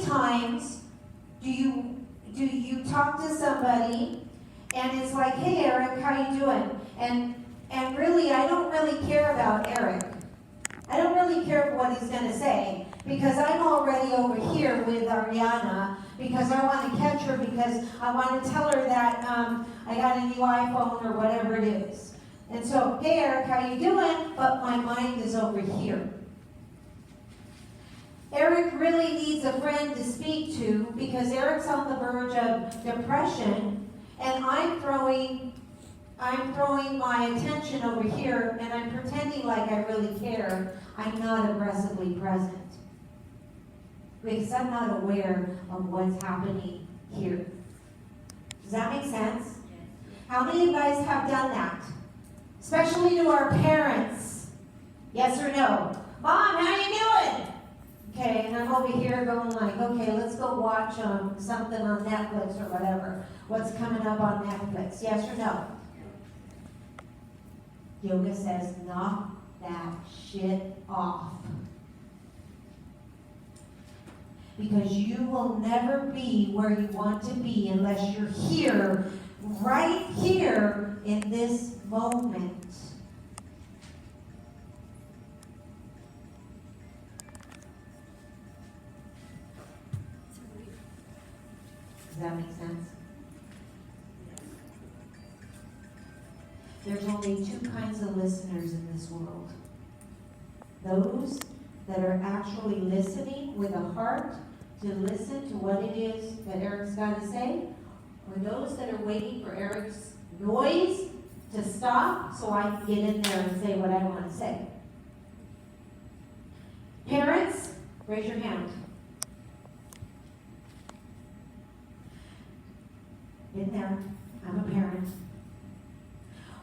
times do you talk to somebody and it's like, hey Eric, how you doing? And really, I don't really care about Eric. I don't really care what he's going to say because I'm already over here with Ariana because I want to catch her because I want to tell her that I got a new iPhone or whatever it is. And so, hey Eric, how you doing? But my mind is over here. Eric really needs a friend to speak to because Eric's on the verge of depression, and I'm throwing my attention over here, and I'm pretending like I really care. I'm not aggressively present because I'm not aware of what's happening here. Does that make sense? How many of you guys have done that? Especially to our parents. Yes or no? Mom, how you doing? Okay, and I'm over here going like, okay, let's go watch something on Netflix or whatever. What's coming up on Netflix? Yes or no? Yoga says, knock that shit off. Because you will never be where you want to be unless you're here, right here in this moment. Does that make sense? There's only two kinds of listeners in this world. Those that are actually listening with a heart to listen to what it is that Eric's got to say, or those that are waiting for Eric's noise to stop so I can get in there and say what I want to say. Parents, raise your hand. Been there. I'm a parent.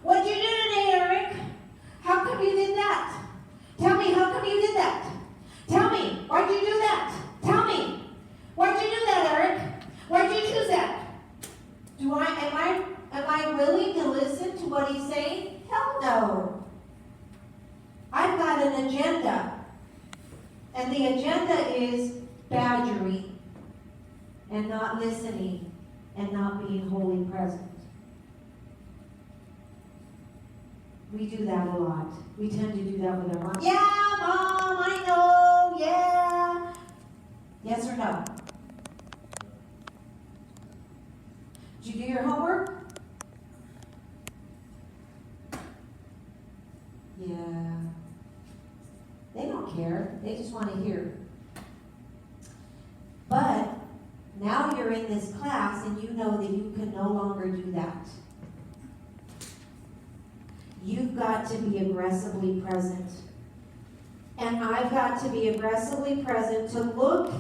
What'd you do today, Eric? How come you did that? Tell me, how come you did that? Tell me, why'd you do that? Tell me, why'd you do that, Eric? Why'd you choose that? Am I willing to listen to what he's saying? Hell no. I've got an agenda. And the agenda is badgering and not listening and not being wholly present. We do that a lot. We tend to do that with our mom. Yeah, Mom, I know, yeah. Yes or no? Did you do your homework? Yeah. They don't care. They just want to hear. But now you're in this class and you know that you can no longer do that. You've got to be aggressively present. And I've got to be aggressively present to look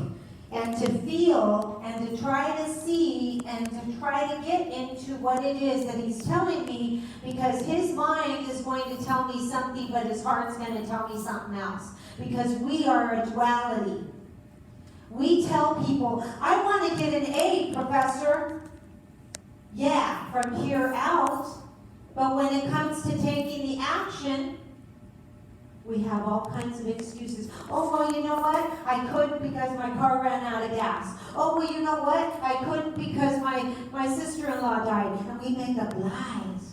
and to feel and to try to see and to try to get into what it is that he's telling me, because his mind is going to tell me something, but his heart's going to tell me something else. Because we are a duality. We tell people, I want to get an A, Professor. Yeah, from here out. But when it comes to taking the action, we have all kinds of excuses. Oh, well, you know what? I couldn't because my car ran out of gas. Oh, well, you know what? I couldn't because my sister-in-law died. And we make up lies.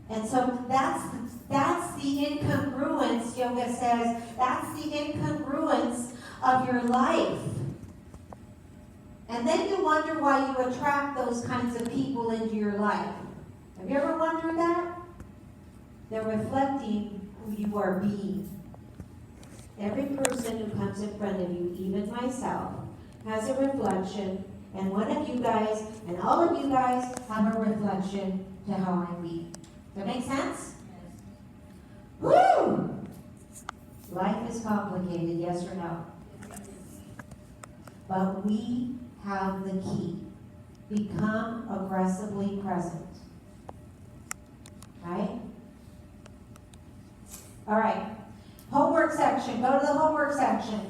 And so that's the incongruence, yoga says. That's the incongruence of your life. And then you wonder why you attract those kinds of people into your life. Have you ever wondered that? They're reflecting who you are being. Every person who comes in front of you, even myself, has a reflection, and one of you guys and all of you guys have a reflection to how I'm being. Does that make sense? Yes. Woo! Life is complicated, yes or no? But we have the key. Become aggressively present. Right? All right. Homework section. Go to the homework section.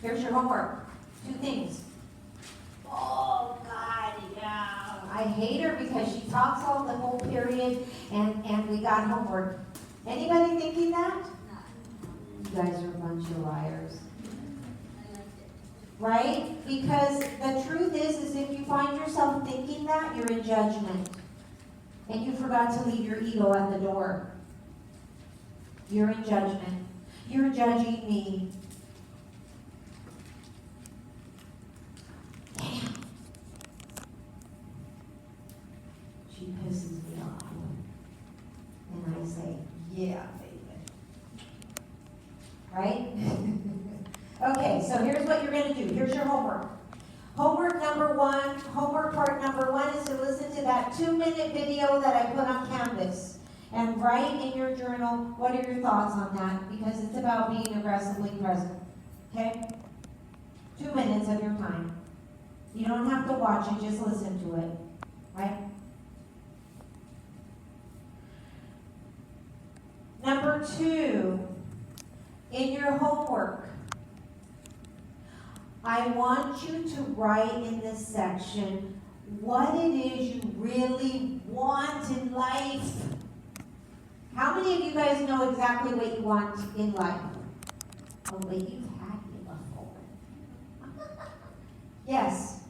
Here's your homework. 2 things. Oh, God, yeah. I hate her because she talks all the whole period, and we got homework. Anybody thinking that? You guys are a bunch of liars. Right? Because the truth is if you find yourself thinking that, you're in judgment. And you forgot to leave your ego at the door. You're in judgment. You're judging me. Damn. She pisses me off. And I say, yeah, baby. Right? Okay, so here's what you're going to do. Here's your homework. Homework number one, homework part number one is to listen to that 2-minute video that I put on Canvas. And write in your journal, what are your thoughts on that? Because it's about being aggressively present. Okay? 2 minutes of your time. You don't have to watch it, just listen to it. Right? Number two, in your homework, I want you to write in this section what it is you really want in life. How many of you guys know exactly what you want in life? Oh, wait, you've had me before. Yes,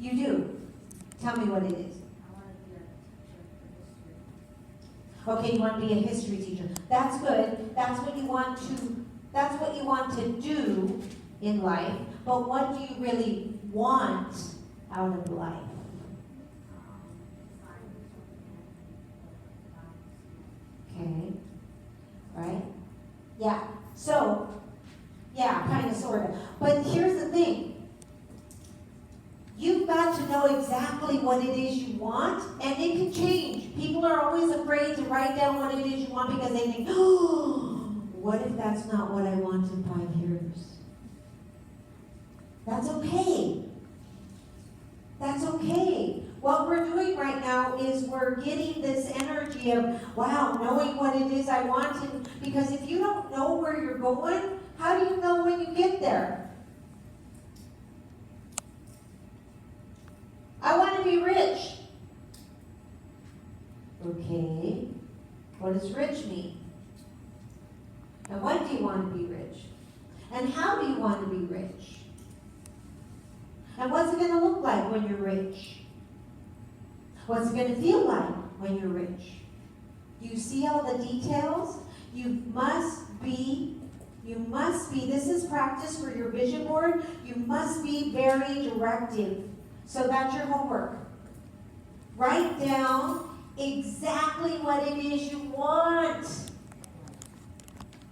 you do. Tell me what it is. I want to be a teacher for history. Okay, you want to be a history teacher. That's good. That's what you want to do in life. But what do you really want out of life? Okay. Right? Yeah. So, yeah, kind of, sort of. But here's the thing. You've got to know exactly what it is you want, and it can change. People are always afraid to write down what it is you want because they think, oh, what if that's not what I want in 5 years? That's okay. That's okay. What we're doing right now is we're getting this energy of, wow, knowing what it is I want. Because if you don't know where you're going, how do you know when you get there? I want to be rich. Okay. What does rich mean? And when do you want to be rich? And how do you want to be rich? And what's it going to look like when you're rich? What's it going to feel like when you're rich? You see all the details? You must be, this is practice for your vision board. You must be very directive. So that's your homework. Write down exactly what it is you want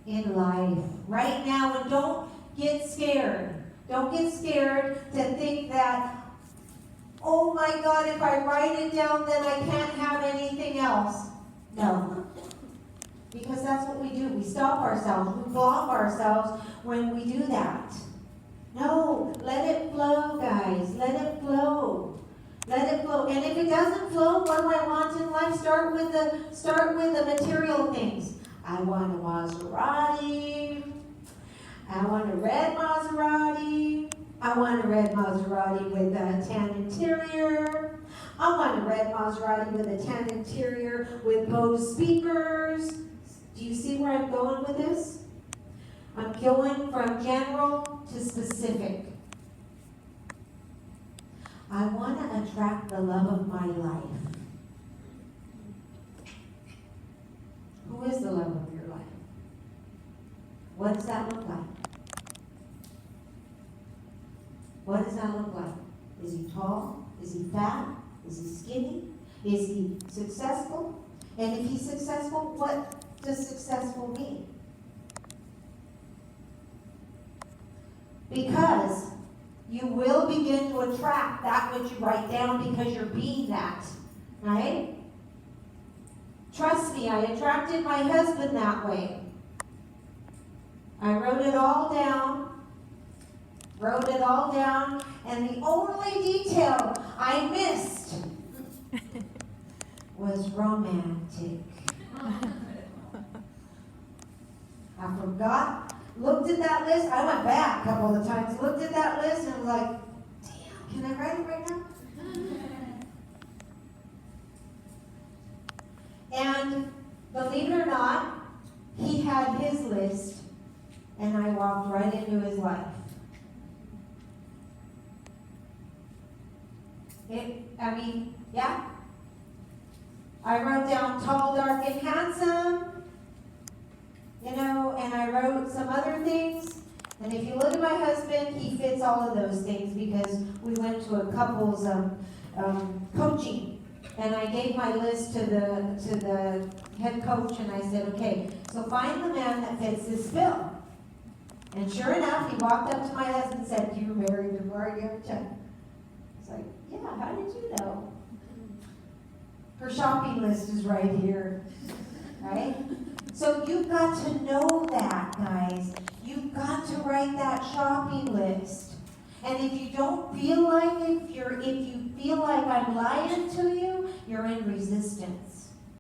in life right now, and don't get scared. Don't get scared to think that, oh my God, if I write it down, then I can't have anything else. No. Because that's what we do. We stop ourselves. We block ourselves when we do that. No, let it flow, guys. Let it flow. Let it flow. And if it doesn't flow, what do I want in life? Start with the material things. I want a Maserati. I want a red Maserati. I want a red Maserati with a tan interior. I want a red Maserati with a tan interior with Bose speakers. Do you see where I'm going with this? I'm going from general to specific. I want to attract the love of my life. Who is the love of your life? What does that look like? What does that look like? Is he tall? Is he fat? Is he skinny? Is he successful? And if he's successful, what does successful mean? Because you will begin to attract that which you write down because you're being that, right? Trust me, I attracted my husband that way. I wrote it all down, and the only detail I missed was romantic. I forgot, looked at that list. I went back a couple of times, looked at that list, and was like, damn, can I write it right now? And believe it or not, list, and I walked right into his life. Yeah. I wrote down tall, dark, and handsome, and I wrote some other things. And if you look at my husband, he fits all of those things because we went to a couple's coaching. And I gave my list to the head coach, and I said, okay, so find the man that fits this bill. And sure enough, he walked up to my husband and said, "You were married before you ever checked." I was like, "Yeah, how did you know?" Her shopping list is right here, right? So you've got to know that, guys. You've got to write that shopping list. And if you don't feel like if you feel like I'm lying to you, you're in resistance.